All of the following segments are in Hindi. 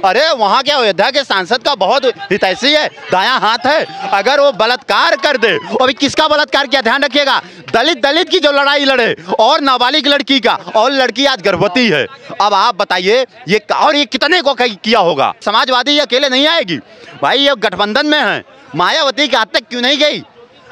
अरे वहाँ के अयोध्या के सांसद का बहुत हितैषी है, दायां हाथ है। अगर वो बलात्कार कर दे, अभी किसका बलात्कार किया ध्यान रखिएगा, दलित की जो लड़ाई लड़े, और नाबालिग लड़की का, और लड़की आज गर्भवती है। अब आप बताइए ये, और ये कितने को किया होगा? समाजवादी अकेले नहीं आएगी भाई, ये गठबंधन में है। मायावती के हाथ तक क्यों नहीं गई?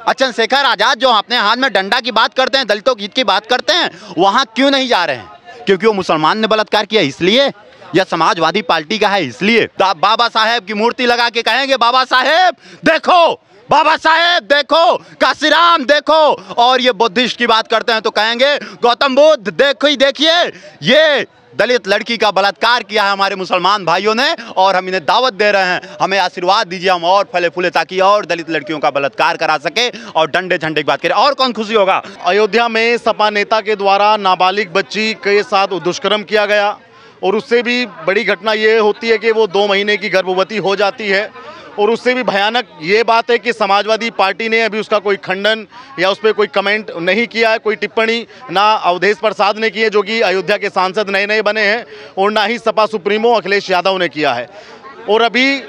चंद्रशेखर आजाद जो अपने हाथ में डंडा की बात करते हैं, दलितों की हित की बात करते हैं, वहां क्यों नहीं जा रहे हैं? क्योंकि वो मुसलमान ने बलात्कार किया इसलिए, या समाजवादी पार्टी का है इसलिए? बाबा साहेब की मूर्ति लगा के कहेंगे बाबा साहेब देखो, बाबा साहेब देखो, काशीराम देखो, और ये बुद्धिस्ट की बात करते हैं तो कहेंगे गौतम बुद्ध देखो ही, देखिए ये दलित लड़की का बलात्कार किया है हमारे मुसलमान भाइयों ने, और हम इन्हें दावत दे रहे हैं, हमें आशीर्वाद दीजिए, हम और फले फूले ताकि और दलित लड़कियों का बलात्कार करा सके और डंडे झंडे की बात करें। और कौन खुशी होगा? अयोध्या में सपा नेता के द्वारा नाबालिग बच्ची के साथ दुष्कर्म किया गया, और उससे भी बड़ी घटना ये होती है कि वो 2 महीने की गर्भवती हो जाती है। और उससे भी भयानक ये बात है कि समाजवादी पार्टी ने अभी उसका कोई खंडन या उस पर कोई कमेंट नहीं किया है, कोई टिप्पणी ना अवधेश प्रसाद ने की है जो कि अयोध्या के सांसद नए बने हैं, और ना ही सपा सुप्रीमो अखिलेश यादव ने किया है। और अभी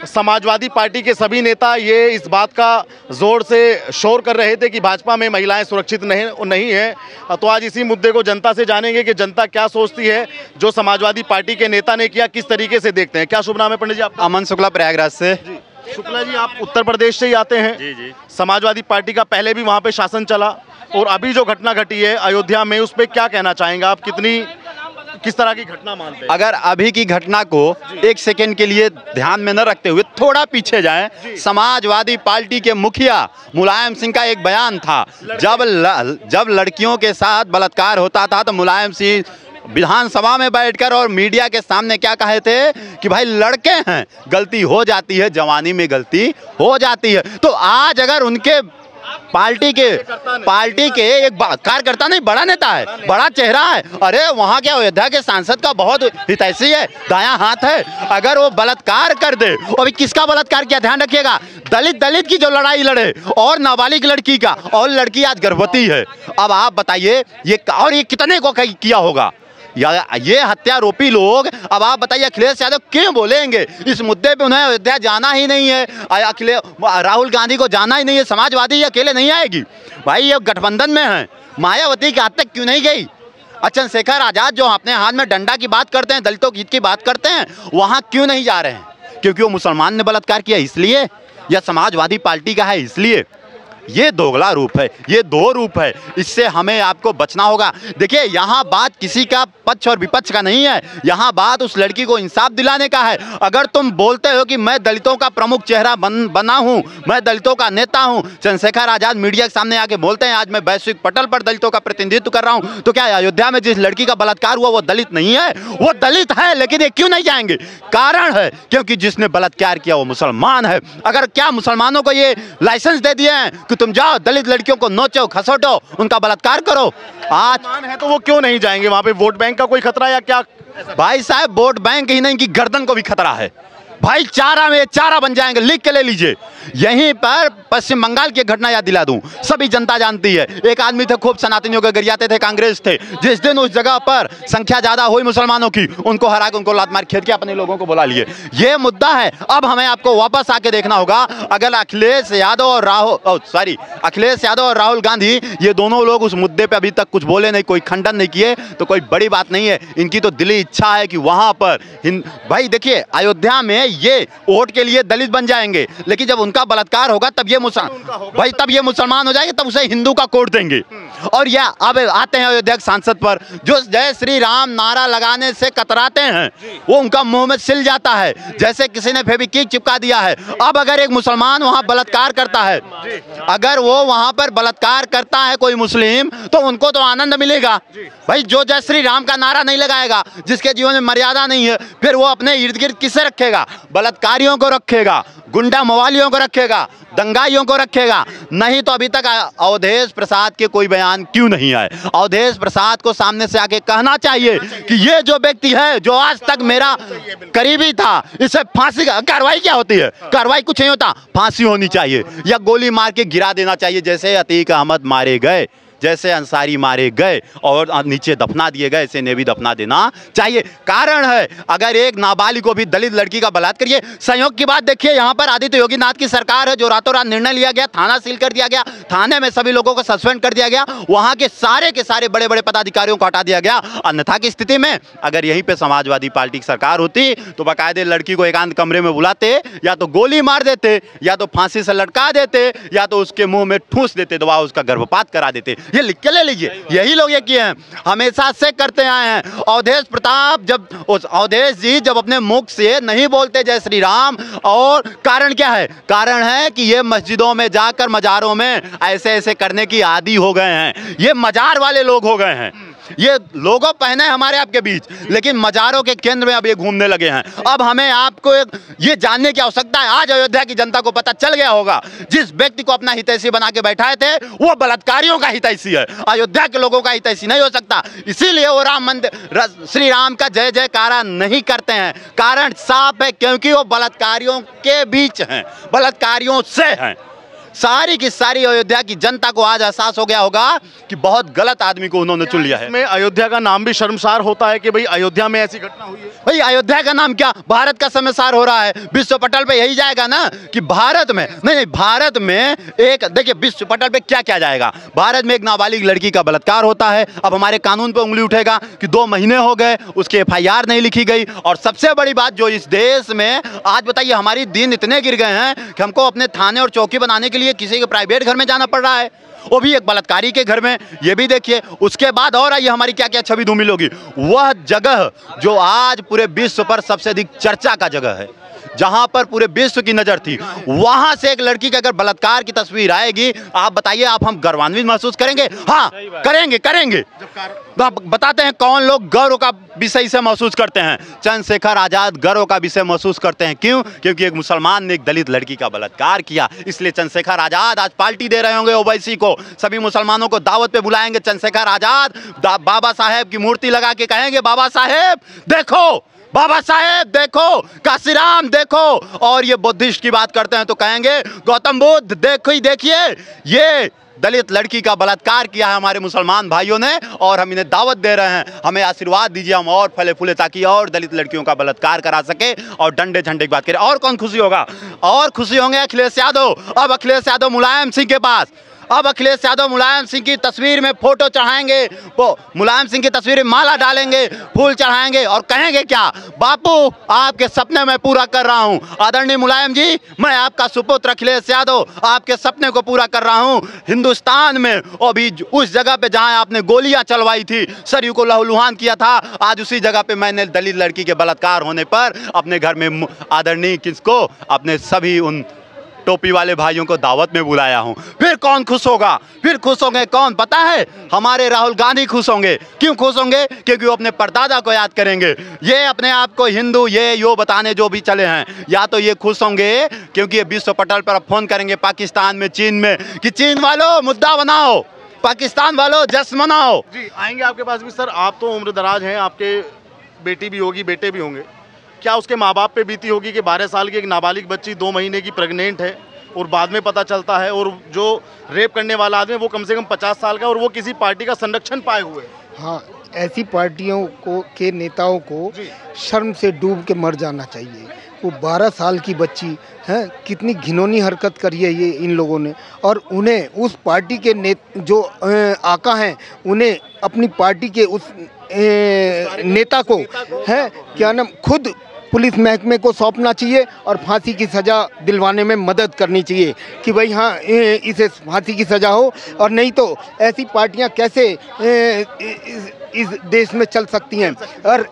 समाजवादी पार्टी के सभी नेता ये इस बात का जोर से शोर कर रहे थे कि भाजपा में महिलाएं सुरक्षित नहीं है। तो आज इसी मुद्दे को जनता से जानेंगे कि जनता क्या सोचती है, जो समाजवादी पार्टी के नेता ने किया किस तरीके से देखते हैं। क्या शुभ नाम है पंडित जी आपका? अमन शुक्ला, प्रयागराज से। शुक्ला जी, आप उत्तर प्रदेश से ही आते हैं। जी। समाजवादी पार्टी का पहले भी वहाँ पे शासन चला, और अभी जो घटना घटी है अयोध्या में, उस पर क्या कहना चाहेंगे आप? किस तरह की घटना मानते हैं? अगर अभी की घटना को एक सेकंड के लिए ध्यान में न रखते हुए थोड़ा पीछे जाएं, समाजवादी पार्टी के मुखिया मुलायम सिंह का एक बयान था, जब लड़कियों के साथ बलात्कार होता था तो मुलायम सिंह विधानसभा में बैठकर और मीडिया के सामने क्या कहे थे कि भाई लड़के हैं, गलती हो जाती है, जवानी में गलती हो जाती है। तो आज अगर उनके पार्टी के एक कार्यकर्ता नहीं, बड़ा नेता है, बड़ा चेहरा है, अरे वहाँ के अयोध्या के सांसद का बहुत हितैषी है, दायां हाथ है। अगर वो बलात्कार कर दे, अभी किसका बलात्कार किया ध्यान रखिएगा, दलित की जो लड़ाई लड़े, और नाबालिग लड़की का, और लड़की आज गर्भवती है। अब आप बताइए ये, और ये कितने को किया होगा? ये हत्यारोपी लोग, अब आप बताइए अखिलेश यादव क्यों बोलेंगे इस मुद्दे पे? उन्हें अयोध्या जाना ही नहीं है, राहुल गांधी को जाना ही नहीं है, समाजवादी अकेले नहीं आएगी भाई, ये गठबंधन में है। मायावती के हाथ तक क्यों नहीं गई? चंद्रशेखर आजाद जो अपने हाथ में डंडा की बात करते हैं, दलितों की हित की बात करते हैं, वहां क्यों नहीं जा रहे हैं? क्योंकि वो मुसलमान ने बलात्कार किया इसलिए, या समाजवादी पार्टी का है इसलिए? ये दोगला रूप है, ये 2 रूप है, इससे हमें आपको बचना होगा। देखिए यहाँ बात किसी का पक्ष और विपक्ष का नहीं है, यहाँ बात उस लड़की को इंसाफ दिलाने का है। अगर तुम बोलते हो कि मैं दलितों का प्रमुख चेहरा बना हूँ, मैं दलितों का नेता हूँ, चंद्रशेखर आजाद मीडिया के सामने आके बोलते हैं आज मैं वैश्विक पटल पर दलितों का प्रतिनिधित्व कर रहा हूँ, तो क्या अयोध्या में जिस लड़की का बलात्कार हुआ वो दलित नहीं है? वो दलित है, लेकिन ये क्यों नहीं जाएंगे? कारण है क्योंकि जिसने बलात्कार किया वो मुसलमान है। अगर क्या मुसलमानों को ये लाइसेंस दे दिए हैं कि तुम जाओ दलित लड़कियों को नोचो, खसोटो, उनका बलात्कार करो? आज है तो वो क्यों नहीं जाएंगे? वहां पे वोट बैंक का कोई खतरा या क्या? भाई साहब वोट बैंक ही नहीं कि गर्दन को भी खतरा है भाई, चारा बन जाएंगे, लिख के ले लीजिए। यहीं पर पश्चिम बंगाल की घटना याद दिला दूं, सभी जनता जानती है। एक आदमी थे, खूब सनातनियों के गरियाते थे, कांग्रेस थे, जिस दिन उस जगह पर संख्या ज्यादा हुई मुसलमानों की, उनको हरा के उनको लात मार खेद के अपने लोगों को बुला लिए। ये मुद्दा है। अब हमें आपको वापस आके देखना होगा, अगर अखिलेश यादव और राहुल गांधी ये दोनों लोग उस मुद्दे पर अभी तक कुछ बोले नहीं, कोई खंडन नहीं किए, तो कोई बड़ी बात नहीं है। इनकी तो दिली इच्छा है कि वहां पर भाई देखिए अयोध्या में ये वोट के लिए दलित बन जाएंगे, लेकिन जब उनका बलात्कार होगा तब ये मुसलमान हो जाएंगे, तब उसे हिंदू का कोड देंगे। और या अब आते हैं अयोध्या के सांसद पर, जो जय श्री राम नारा लगाने से कतराते हैं, वो उनका मुंह में सिल जाता है जैसे किसी ने फेविक्विक चिपका दिया है। अब अगर एक मुसलमान वहां बलात्कार करता है, अगर वो वहां पर बलात्कार करता है कोई मुस्लिम, तो उनको तो आनंद मिलेगा भाई। जो जय श्री राम का नारा नहीं लगाएगा, जिसके जीवन में मर्यादा नहीं है, फिर वो अपने इर्द गिर्द किसे रखेगा? बलात्कारियों को रखेगा, गुंडा मवालियों को रखेगा, दंगाइयों को रखेगा। नहीं तो अभी तक अवधेश प्रसाद के कोई बयान क्यों नहीं आए? अवधेश प्रसाद को सामने से आके कहना चाहिए कि ये जो व्यक्ति है, जो आज तक मेरा करीबी था, इसे फांसी का कार्रवाई क्या होती है? कार्रवाई कुछ नहीं होता, फांसी होनी चाहिए या गोली मार के गिरा देना चाहिए, जैसे अतीक अहमद मारे गए, जैसे अंसारी मारे गए और नीचे दफना दिए गए, ऐसे इन्हें भी दफना देना चाहिए। कारण है, अगर एक नाबालिग को भी दलित लड़की का बलात्कार करिए, संयोग की बात देखिए, यहाँ पर आदित्य योगी नाथ की सरकार है जो रातों रात निर्णय लिया गया, थाना सील कर दिया गया, थाने में सभी लोगों को सस्पेंड कर दिया गया, वहां के सारे बड़े बड़े पदाधिकारियों को हटा दिया गया। अन्यथा की स्थिति में अगर यहीं पे समाजवादी पार्टी की सरकार होती तो बाकायदे लड़की को एकांत कमरे में बुलाते, या तो गोली मार देते, या तो फांसी से लटका देते, या तो उसके मुंह में ठूस देते, दबा उसका गर्भपात करा देते। ये लिख के ले लीजिए, यही लोग ये किए हैं, हमेशा से करते आए हैं। अवधेश प्रताप अवधेश जी जब अपने मुख से नहीं बोलते जय श्री राम, और कारण क्या है? कारण है कि ये मस्जिदों में जाकर मजारों में ऐसे करने की आदी हो गए हैं, ये मजार वाले लोग हो गए हैं। ये लोगो पहने हमारे आपके बीच, लेकिन मजारों के केंद्र में अब ये घूमने लगे हैं। अब हमें आपको ये जानने की आवश्यकता है, आज अयोध्या की जनता को पता चल गया होगा, जिस व्यक्ति को अपना हितैषी बना के बैठाए थे वो बलात्कारियों का हितैषी है, अयोध्या के लोगों का हितैषी नहीं हो सकता। इसीलिए वो राम मंदिर श्री राम का जय जयकारा नहीं करते हैं। कारण साफ है, क्योंकि वो बलात्कारियों के बीच हैं, बलात्कारियों से हैं। सारी की सारी अयोध्या की जनता को आज एहसास हो गया होगा कि बहुत गलत आदमी को उन्होंने चुन लिया है। इसमें अयोध्या का नाम भी शर्मसार होता है कि भाई अयोध्या में ऐसी घटना हुई है। भाई अयोध्या का नाम क्या, भारत का शर्मसार हो रहा है। विश्व पटल पे यही जाएगा ना कि भारत में नहीं, भारत में एक देखिए विश्व पटल पे क्या क्या जाएगा। भारत में एक नाबालिग लड़की का बलात्कार होता है, अब हमारे कानून पे उंगली उठेगा कि 2 महीने हो गए उसकी FIR नहीं लिखी गई। और सबसे बड़ी बात जो इस देश में आज बताइए, हमारी दिन इतने गिर गए हैं कि हमको अपने थाने और चौकी बनाने के लिए किसी के प्राइवेट घर में जाना पड़ रहा है, वो भी एक बलात्कारी के घर में। ये भी देखिए, उसके बाद और आइए हमारी क्या क्या छवि धूमिल होगी। वह जगह जो आज पूरे विश्व पर सबसे अधिक चर्चा का जगह है, जहां पर पूरे विश्व की नजर थी, वहां से एक लड़की के अगर बलात्कार की तस्वीर आएगी, आप बताइए, आप हम गर्वान्वित महसूस करेंगे? हाँ करेंगे। बताते हैं कौन लोग गर्व का विषय से महसूस करते हैं। चंद्रशेखर आजाद गर्व का विषय महसूस करते हैं। क्यों? क्योंकि एक मुसलमान ने एक दलित लड़की का बलात्कार किया, इसलिए चंद्रशेखर आजाद आज पार्टी दे रहे होंगे ओवैसी को, सभी मुसलमानों को दावत पे बुलाएंगे। चंद्रशेखर आजाद बाबा साहेब की मूर्ति लगा के कहेंगे, बाबा साहेब देखो, बाबा साहेब देखो, काशीराम देखो। और ये बुद्धिस्ट की बात करते हैं तो कहेंगे गौतम बुद्ध देखिए, ये दलित लड़की का बलात्कार किया है हमारे मुसलमान भाइयों ने, और हम इन्हें दावत दे रहे हैं, हमें आशीर्वाद दीजिए, हम और फले फूले ताकि और दलित लड़कियों का बलात्कार करा सके और डंडे झंडे की बात करें। और कौन खुशी होगा? और खुशी होंगे अखिलेश यादव। अब अखिलेश यादव मुलायम सिंह के पास, अब अखिलेश यादव मुलायम सिंह की तस्वीर में फोटो चढ़ाएंगे, वो मुलायम सिंह की तस्वीर में माला डालेंगे, फूल चढ़ाएंगे और कहेंगे क्या? बापू आपके सपने मैं पूरा कर रहा हूं। आदरणीय मुलायम जी, मैं आपका सुपुत्र अखिलेश यादव आपके सपने को पूरा कर रहा हूं। हिंदुस्तान में और भी उस जगह पे जहां आपने गोलियां चलवाई थी, सरयू को लहूलुहान किया था, आज उसी जगह पे मैंने दलित लड़की के बलात्कार होने पर अपने घर में आदरणीय किसको, अपने सभी उन टोपी वाले भाइयों को दावत में बुलाया हूं। फिर कौन खुश होगा? फिर खुश होंगे कौन पता है? हमारे राहुल गांधी खुश होंगे। क्यों खुश होंगे? क्योंकि वो अपने परदादा को याद करेंगे। ये अपने आप को हिंदू ये यो बताने जो भी चले हैं, या तो ये खुश होंगे क्योंकि ये विश्व पटल पर फोन करेंगे पाकिस्तान में, चीन में, कि चीन वालों मुद्दा बनाओ, पाकिस्तान वालों जश्न मनाओ। जी आएंगे आपके पास भी। सर आप तो उम्र दराज हैं, आपके बेटी भी होगी, बेटे भी होंगे, क्या उसके माँ बाप पे बीती होगी कि 12 साल की एक नाबालिग बच्ची 2 महीने की प्रेग्नेंट है और बाद में पता चलता है, और जो रेप करने वाला आदमी वो कम से कम 50 साल का, और वो किसी पार्टी का संरक्षण पाए हुए। हाँ, ऐसी पार्टियों को के नेताओं को शर्म से डूब के मर जाना चाहिए। वो 12 साल की बच्ची है, कितनी घिनौनी हरकत करी है ये इन लोगों ने, और उन्हें उस पार्टी के जो आका हैं, उन्हें अपनी पार्टी के उस नेता को है क्या नाम खुद पुलिस महकमे को सौंपना चाहिए और फांसी की सज़ा दिलवाने में मदद करनी चाहिए कि भाई हाँ इसे फांसी की सज़ा हो। और नहीं तो ऐसी पार्टियां कैसे इस देश में चल सकती हैं। और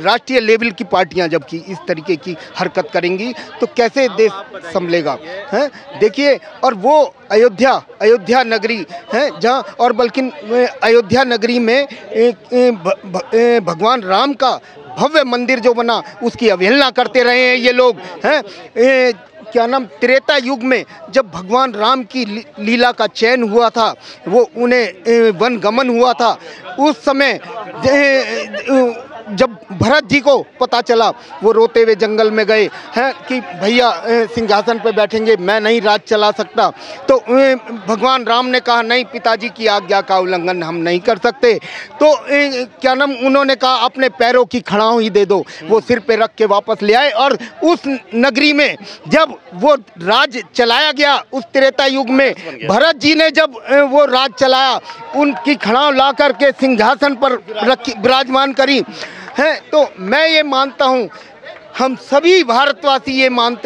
राष्ट्रीय लेवल की पार्टियां जबकि इस तरीके की हरकत करेंगी तो कैसे देश संभलेगा? हैं देखिए, और वो अयोध्या नगरी है जहां, और बल्कि अयोध्या नगरी में भगवान राम का भव्य मंदिर जो बना उसकी अवहेलना करते रहे हैं ये लोग हैं। क्या नाम त्रेता युग में जब भगवान राम की लीला का चयन हुआ था, वो उन्हें वन गमन हुआ था, उस समय जब भरत जी को पता चला, वो रोते हुए जंगल में गए हैं कि भैया सिंहासन पे बैठेंगे, मैं नहीं राज चला सकता। तो भगवान राम ने कहा नहीं, पिताजी की आज्ञा का उल्लंघन हम नहीं कर सकते। तो क्या नाम, उन्होंने कहा अपने पैरों की खड़ाऊ ही दे दो। वो सिर पे रख के वापस ले आए और उस नगरी में जब वो राज चलाया गया, उस त्रेता युग में भरत जी ने जब वो राज चलाया, उनकी खड़ाऊ ला करके सिंहासन पर रखी, विराजमान करी है। तो मैं ये मानता हूँ, हम सभी भारतवासी ये मान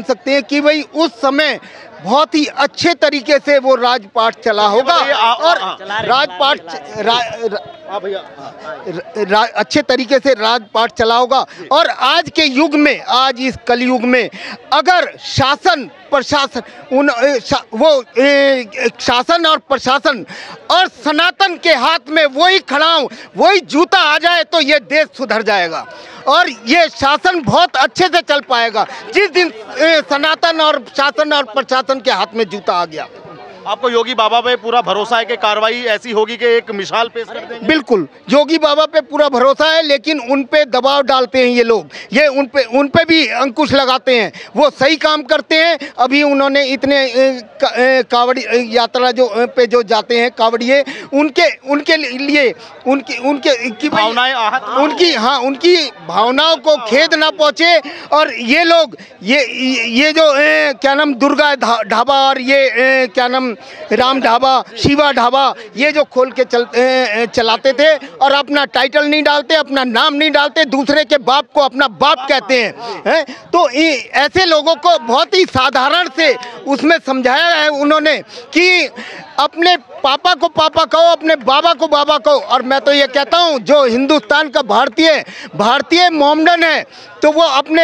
सकते हैं कि भाई उस समय बहुत ही अच्छे तरीके से वो राजपाट चला होगा और राजपाट अच्छे तरीके से राजपाट चला होगा। और आज के युग में, आज इस कलयुग में अगर शासन प्रशासन शासन और प्रशासन और सनातन के हाथ में वही खड़ाऊ, वही जूता आ जाए तो ये देश सुधर जाएगा और ये शासन बहुत अच्छे से चल पाएगा। जिस दिन सनातन और शासन और प्रशासन के हाथ में जूता आ गया। आपको योगी बाबा पे पूरा भरोसा है कि कार्रवाई ऐसी होगी कि एक मिसाल पेश कर देंगे? बिल्कुल, योगी बाबा पे पूरा भरोसा है, लेकिन उन पे दबाव डालते हैं ये लोग, ये उन पे भी अंकुश लगाते हैं। वो सही काम करते हैं। अभी उन्होंने इतने कावड़ी यात्रा जो जाते हैं कावड़िए, उनके लिए उनकी भावनाएं उनकी भावनाओं को खेद ना पहुँचे। और ये लोग ये जो क्या नाम दुर्गा ढाबा और ये क्या नाम राम ढाबा, शिवा ढाबा, ये जो खोल के चलाते थे और अपना टाइटल नहीं डालते, अपना नाम नहीं डालते, दूसरे के बाप को अपना बाप कहते हैं। तो ऐसे लोगों को बहुत ही साधारण से उसमें समझाया है उन्होंने कि अपने पापा को पापा कहो, अपने बाबा को बाबा कहो। और मैं तो ये कहता हूँ, जो हिंदुस्तान का भारतीय मोमडन है, तो वो अपने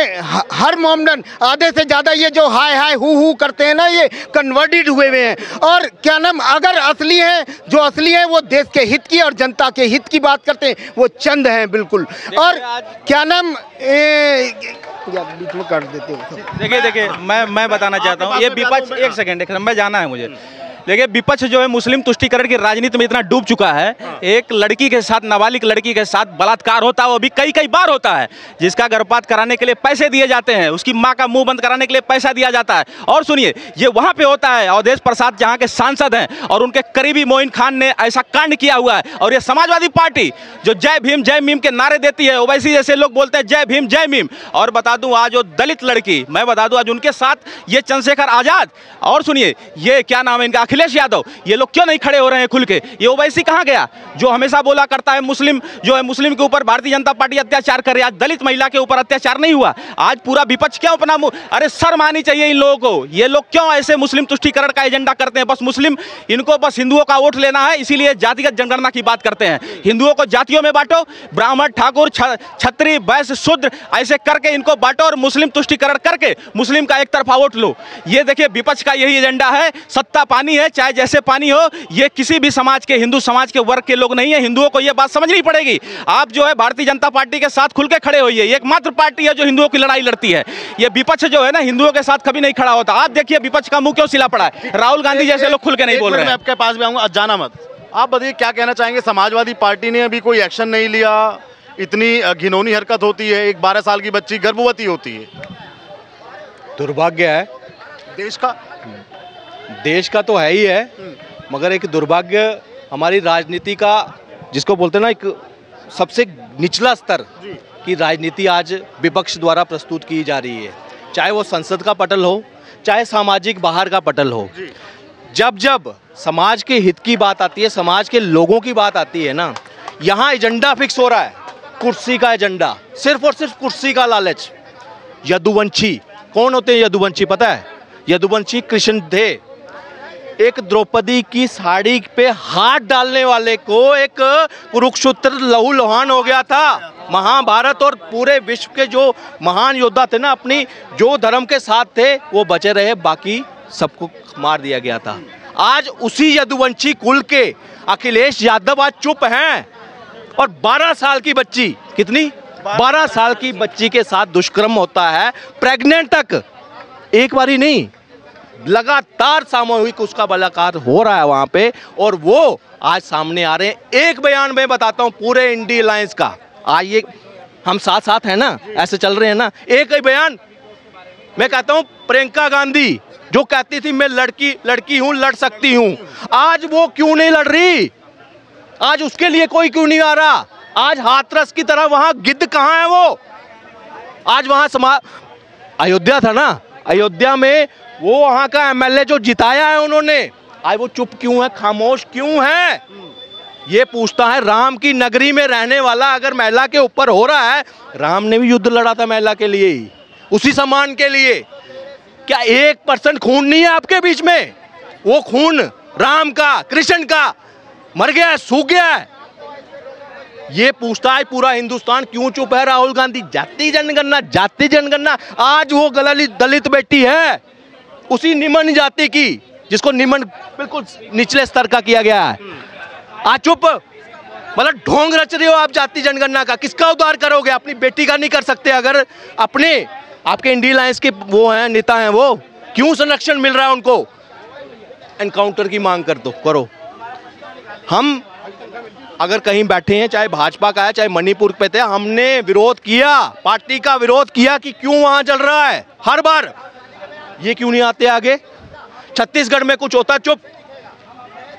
हर मोमडन आधे से ज़्यादा ये जो हाय हाय हु करते हैं ना, ये कन्वर्टेड हुए हैं। और क्या नाम, अगर असली हैं, जो असली हैं वो देश के हित की और जनता के हित की बात करते हैं, वो चंद हैं बिल्कुल। और क्या नाम बीच में काट देते हो। देखिए मैं बताना चाहता हूँ, ये विपक्ष, एक सेकंड मैं जाना है मुझे। देखिए विपक्ष जो है मुस्लिम तुष्टीकरण की राजनीति में इतना डूब चुका है। एक लड़की के साथ, नाबालिग लड़की के साथ बलात्कार होता है, वो भी कई बार होता है, जिसका गर्भपात कराने के लिए पैसे दिए जाते हैं, उसकी माँ का मुंह बंद कराने के लिए पैसा दिया जाता है। और सुनिए, ये वहाँ पे होता है, अवधेश प्रसाद जहाँ के सांसद हैं और उनके करीबी मोइन खान ने ऐसा कांड किया हुआ है। और ये समाजवादी पार्टी जो जय भीम जय मीम के नारे देती है, ओवैसी जैसे लोग बोलते हैं जय भीम जय मीम। और बता दूं, आज वो दलित लड़की, मैं बता दूं, आज उनके साथ ये चंद्रशेखर आजाद और सुनिए ये क्या नाम है इनका, अखिलेश यादव, ये लोग क्यों नहीं खड़े हो रहे हैं खुल के? ये ओवैसी कहाँ गया जो हमेशा बोला करता है मुस्लिम जो है, मुस्लिम के ऊपर भारतीय जनता पार्टी अत्याचार कर रही है। आज दलित महिला के ऊपर अत्याचार नहीं हुआ। आज पूरा विपक्ष क्यों अपना अरे शर्म आनी चाहिए इन लोगों को। ये लोग क्यों ऐसे मुस्लिम तुष्टीकरण का एजेंडा करते हैं? बस मुस्लिम, इनको बस हिंदुओं का वोट लेना है, इसीलिए जातिगत जनगणना की बात करते हैं। हिंदुओं को जातियों में बांटो, ब्राह्मण, ठाकुर, छत्री, वैश्य, शूद्र, ऐसे करके इनको बांटो और मुस्लिम तुष्टीकरण करके मुस्लिम का एक तरफा वोट लो। ये देखिए विपक्ष का यही एजेंडा है। सत्ता पानी है, चाहे जैसे पानी हो, ये किसी भी समाज के, हिंदू समाज के वर्ग के लोग नहीं है। हिंदुओं को ये बात समझनी पड़ेगी। आप जो है भारतीय जनता पार्टी के साथ खुल के खड़े होइए। एकमात्र पार्टी है जो हिंदुओं की लड़ाई लड़ती है। ये विपक्ष जो है ना, हिंदुओं के साथ कभी नहीं खड़ा होता। आप देखिए विपक्ष का मुंह क्यों सिला पड़ा है। राहुल गांधी जैसे लोग खुल के नहीं बोल रहे हैं। मैं आपके पास भी आऊंगा, जाना मत। आप बताइए क्या कहना चाहेंगे? समाजवादी पार्टी ने अभी कोई एक्शन नहीं लिया, इतनी घिनौनी हरकत होती है, एक 12 साल की बच्ची गर्भवती होती है। दुर्भाग्य है देश का तो है ही है, मगर एक दुर्भाग्य हमारी राजनीति का, जिसको बोलते हैं ना, एक सबसे निचला स्तर की राजनीति आज विपक्ष द्वारा प्रस्तुत की जा रही है। चाहे वो संसद का पटल हो, चाहे सामाजिक बाहर का पटल हो। जब समाज के हित की बात आती है, समाज के लोगों की बात आती है ना, यहाँ एजेंडा फिक्स हो रहा है, कुर्सी का एजेंडा, सिर्फ और सिर्फ कुर्सी का लालच। यदुवंशी कौन होते हैं? यदुवंशी पता है? यदुवंशी कृष्ण थे, एक द्रौपदी की साड़ी पे हाथ डालने वाले को एक कुरुक्षेत्र लहूलुहान हो गया था। महाभारत और पूरे विश्व के जो महान योद्धा थे ना, अपनी जो धर्म के साथ थे वो बचे रहे, बाकी सबको मार दिया गया था। आज उसी यदुवंशी कुल के अखिलेश यादव आज चुप हैं और 12 साल की बच्ची, कितनी 12 साल की बच्ची के साथ दुष्कर्म होता है, प्रेग्नेंट तक, एक बारी नहीं लगातार सामूहिक उसका बलात्कार हो रहा है वहां पे, और वो आज सामने आ रहे हैं। एक बयान में बताता हूं पूरे इंडी अलायंस का, आइए हम साथ साथ हैं ना, ऐसे चल रहे हैं ना। एक ही बयान मैं कहता हूं, प्रियंका गांधी जो कहती थी मैं लड़की हूं, लड़ सकती हूं, आज वो क्यों नहीं लड़ रही? आज उसके लिए कोई क्यों नहीं आ रहा? आज हाथरस की तरह वहां गिद्ध कहां है वो? आज वहां अयोध्या था ना, अयोध्या में वो वहां का एमएलए जो जिताया है उन्होंने, आज वो चुप क्यों है, खामोश क्यों है? ये पूछता है राम की नगरी में रहने वाला अगर महिला के ऊपर हो रहा है, राम ने भी युद्ध लड़ा था महिला के लिए ही, उसी सम्मान के लिए। क्या 1% खून नहीं है आपके बीच में? वो खून राम का, कृष्ण का मर गया है, सूख गया है। ये पूछता है पूरा हिंदुस्तान, क्यों चुप है राहुल गांधी? जाति जनगणना, जाति जनगणना। आज वो दलित बेटी है उसी निम्न जाति की, जिसको निम्न बिल्कुल निचले स्तर का किया गया है। आज चुप, मतलब ढोंग रच रहे हो आप जाति जनगणना का। किसका उद्धार करोगे? अपनी बेटी का नहीं कर सकते? अगर अपने आपके इंडिया अलायंस के वो हैं, नेता हैं, वो क्यों संरक्षण मिल रहा है उनको? एनकाउंटर की मांग कर दो, करो। हम अगर कहीं बैठे हैं, चाहे भाजपा का है चाहे मणिपुर पे थे, हमने विरोध किया, पार्टी का विरोध किया कि क्यों वहां चल रहा है हर बार, ये क्यों नहीं आते आगे? छत्तीसगढ़ में कुछ होता चुप,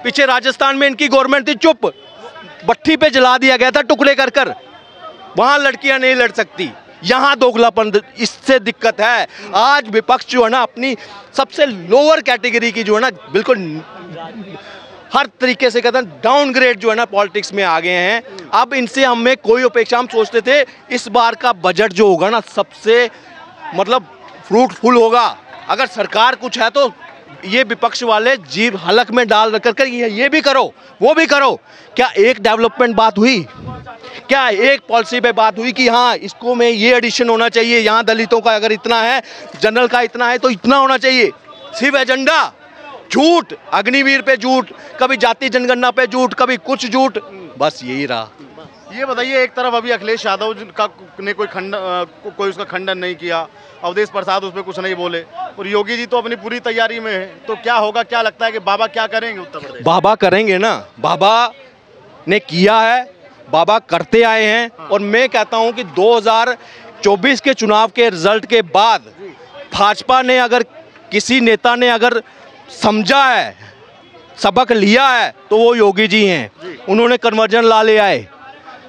पीछे राजस्थान में इनकी गवर्नमेंट थी चुप, भट्टी पे जला दिया गया था टुकड़े कर कर, वहां लड़कियां नहीं लड़ सकती। यहां दोगलापन, इससे दिक्कत है। आज विपक्ष जो है ना, अपनी सबसे लोअर कैटेगरी की जो है ना, बिल्कुल हर तरीके से कहते हैं डाउनग्रेड जो है ना पॉलिटिक्स में आ गए हैं। अब इनसे हमें कोई अपेक्षा, हम सोचते थे इस बार का बजट जो होगा ना सबसे मतलब फ्रूटफुल होगा। अगर सरकार कुछ है तो ये विपक्ष वाले जीभ हलक में डाल रख कर ये भी करो वो भी करो। क्या एक डेवलपमेंट बात हुई? क्या एक पॉलिसी पे बात हुई कि हाँ इसको में ये एडिशन होना चाहिए, यहाँ दलितों का अगर इतना है, जनरल का इतना है तो इतना होना चाहिए? सिर्फ एजेंडा, झूठ, अग्निवीर पे झूठ, कभी जाति जनगणना पे झूठ, कभी कुछ झूठ, बस यही रहा। ये बताइए, एक तरफ अभी अखिलेश यादव का ने कोई उसका खंडन नहीं किया, अवधेश प्रसाद उस पर कुछ नहीं बोले, और योगी जी तो अपनी पूरी तैयारी में है, तो क्या होगा? क्या लगता है कि बाबा क्या करेंगे उत्तर प्रदेश? बाबा करेंगे ना, बाबा ने किया है, बाबा करते आए हैं। और मैं कहता हूं कि 2024 के चुनाव के रिजल्ट के बाद भाजपा ने अगर किसी नेता ने अगर समझा है, सबक लिया है, तो वो योगी जी हैं। उन्होंने कन्वर्जन ला ले आए,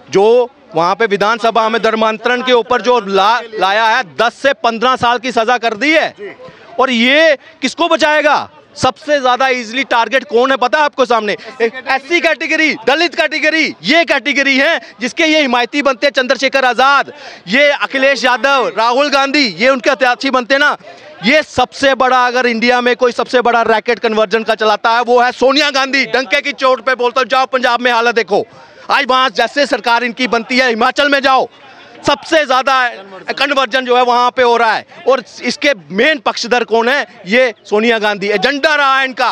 जो वहां पे विधानसभा में धर्मांतरण के ऊपर जो लाया है, 10 से 15 साल की सजा कर दी है। और ये किसको बचाएगा? सबसे ज्यादा इजीली टारगेट कौन है पता है आपको? सामने एससी कैटेगरी, दलित कैटेगरी, ये कैटेगरी है जिसके ये हिमायती बनते हैं। चंद्रशेखर आजाद, ये अखिलेश यादव, राहुल गांधी, ये उनके हत्याची बनते ना। ये सबसे बड़ा, अगर इंडिया में कोई सबसे बड़ा रैकेट कन्वर्जन का चलाता है वो है सोनिया गांधी। डंके की चोट पे बोलता हूं, जाओ पंजाब में हालत देखो, आज वहां जैसे सरकार इनकी बनती है, हिमाचल में जाओ, सबसे ज्यादा कन्वर्जन जो है वहां पे हो रहा है। और इसके मेन पक्षधर कौन है? ये सोनिया गांधी, एजेंडा रहा है इनका।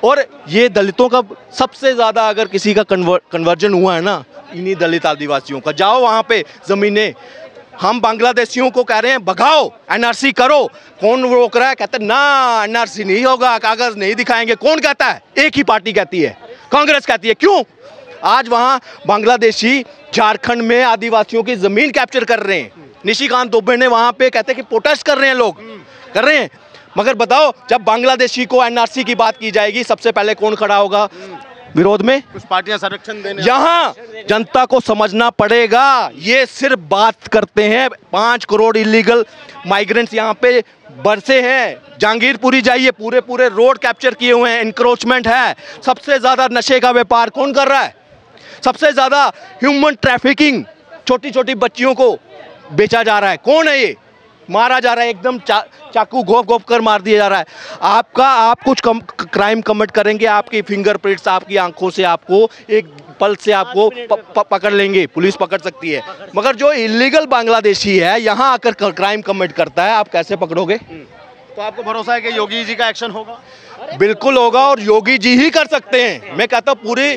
और ये दलितों का सबसे ज्यादा अगर किसी का कन्वर्जन हुआ है ना, इन्हीं दलित आदिवासियों का। जाओ वहां पे जमीनें, हम बांग्लादेशियों को कह रहे हैं भगाओ, एनआरसी करो, कौन रोक रहा है? कहते हैं ना एनआरसी नहीं होगा, कागज नहीं दिखाएंगे। कौन कहता है? एक ही पार्टी कहती है, कांग्रेस कहती है। क्यों? आज वहां बांग्लादेशी झारखंड में आदिवासियों की जमीन कैप्चर कर रहे हैं। निशिकांत दुबे ने वहां पे कहते हैं कि प्रोटेस्ट कर रहे हैं, लोग कर रहे हैं। मगर बताओ, जब बांग्लादेशी को एनआरसी की बात की जाएगी, सबसे पहले कौन खड़ा होगा विरोध में? कुछ पार्टियां संरक्षण देने। यहाँ जनता को समझना पड़ेगा, ये सिर्फ बात करते हैं। 5 करोड़ इलीगल माइग्रेंट्स यहाँ पे बरसे हैं। जहांगीरपुरी जाइए, पूरे पूरे रोड कैप्चर किए हुए हैं, इंक्रोचमेंट है। सबसे ज्यादा नशे का व्यापार कौन कर रहा है? सबसे ज्यादा ह्यूमन ट्रैफिकिंग, छोटी छोटी बच्चियों को बेचा जा रहा है। कौन है ये? मारा जा रहा है, एकदम चाकू घोप घोप कर मार दिया जा रहा है। आप कुछ क्राइम कमिट करेंगे, आपकी फिंगरप्रिंट्स, आपकी आंखों से आपको एक पल से आपको पकड़ लेंगे, पुलिस पकड़ सकती है। मगर जो इलीगल बांग्लादेशी है यहाँ आकर क्राइम कमिट करता है, आप कैसे पकड़ोगे? तो आपको भरोसा है कि योगी जी का एक्शन होगा? बिल्कुल होगा, और योगी जी ही कर सकते हैं। मैं कहता हूँ पूरे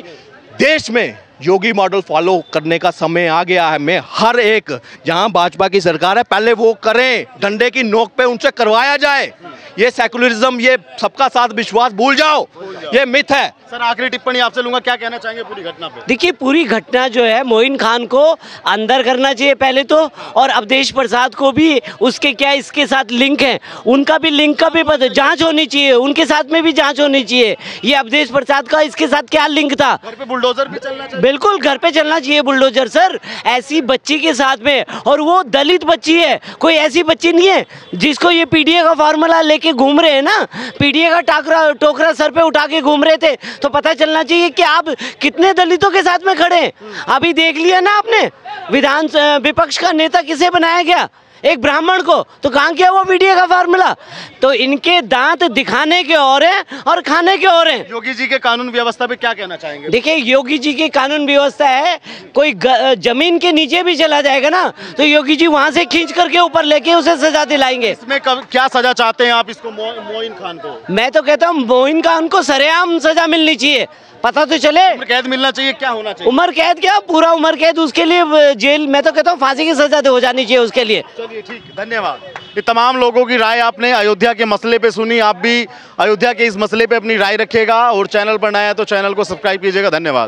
देश में योगी मॉडल फॉलो करने का समय आ गया है। मैं हर एक, जहां भाजपा की सरकार है पहले वो करें, डंडे की नोक पे उनसे करवाया जाए। ये सेकुलरिज्म, ये सबका साथ विश्वास भूल जाओ, ये मिथ है। सर आखिरी टिप्पणी आपसे लूंगा, क्या कहना चाहेंगे पूरी घटना पे? देखिए, पूरी घटना जो है मोइन खान को अंदर करना चाहिए पहले तो, और अवधेश प्रसाद को भी, उसके क्या इसके साथ लिंक है, उनका भी लिंक का भी जांच होनी चाहिए, उनके साथ में भी जांच होनी चाहिए। ये अवधेश प्रसाद का इसके साथ क्या लिंक था? घर पे बुलडोजर भी चलना चाहिए। बिल्कुल घर पे चलना चाहिए बुलडोजर सर, ऐसी बच्ची के साथ में, और वो दलित बच्ची है, कोई ऐसी बच्ची नहीं है जिसको ये पीडीए का फॉर्मूला लेके घूम रहे हैं ना, पीडीए का टोकरा सर पे उठा के घूम रहे थे, तो पता चलना चाहिए कि आप कितने दलितों के साथ में खड़े हैं। अभी देख लिया ना आपने, विपक्ष का नेता किसे बनाया गया? एक ब्राह्मण को। तो कहाँ गया वो पीडीए का फार्मूला? तो इनके दांत दिखाने के और हैं और खाने के और हैं। योगी जी के कानून व्यवस्था पे क्या कहना चाहेंगे? देखिए, योगी जी की कानून व्यवस्था है, कोई जमीन के नीचे भी चला जाएगा ना तो योगी जी वहां से खींच करके ऊपर लेके उसे सजा दिलाएंगे। इसमें क्या सजा चाहते हैं आप इसको, मोइन खान को? मैं तो कहता हूँ मोइन खान को सरेआम सजा मिलनी चाहिए, पता तो चले। उम्र कैद मिलना चाहिए, क्या होना चाहिए? उम्र कैद क्या, पूरा उम्र कैद, उसके लिए जेल, मैं तो कहता हूँ फांसी की सजा हो जानी चाहिए उसके लिए। चलिए ठीक, धन्यवाद। ये तमाम लोगों की राय आपने अयोध्या के मसले पे सुनी। आप भी अयोध्या के इस मसले पे अपनी राय रखिएगा, और चैनल पर नया है तो चैनल को सब्सक्राइब कीजिएगा। धन्यवाद।